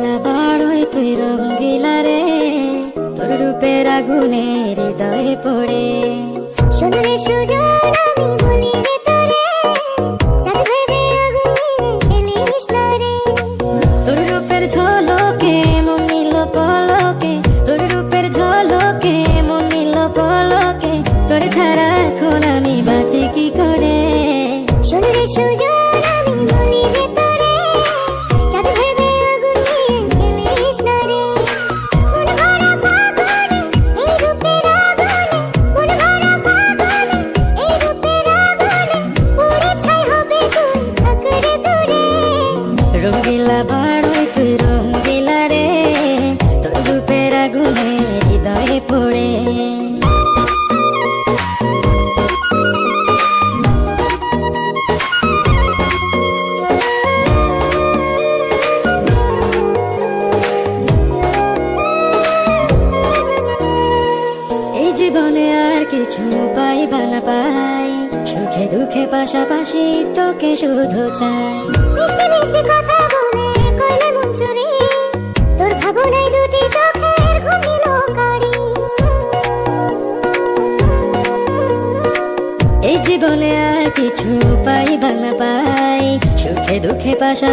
রঙিলা বাড়ই তুই রঙিলা রে, তোর রূপের আগুনে হৃদয়ে পড়ে। শোন রে সুজন আমি বলি যে তোরে, চাঁদ ভেবে আগুন নিয়ে খেলিস না রে। তোর রূপের ঝলকে মন নিল পলকে, তোর রূপের ঝলকে মন নিল পলকে, তোর ছাড়া এখন আমি বাঁচি কি করে। শোন রে সুজন আমি বলি যে তোরে, চাঁদ ভেবে আগুন নিয়ে খেলিস না রে। মন ভরা ফাগুনে এই রূপের আগুনে, মন ভরা ফাগুনে এই রূপের আগুনে, পুড়ে ছাই হবে তুই থাক রে দূরে। রঙিলা বাড়ই তুই রঙিলা রে, তোর রূপের আগুনে হৃদয়ে পড়ে। এই জীবনে আর কিছু পাইবা না পাই, সুখে দুঃখে পাশাপাশি তোকে শুধু চাই। মিষ্টি মিষ্টি কথা বলে করলে মন চুরি, তোর ভাবনায় দুটি চোখের ঘুম দিল কারি। এই জীবনে আর কিছু পাইবা না পাই, সুখে দুঃখে পাশা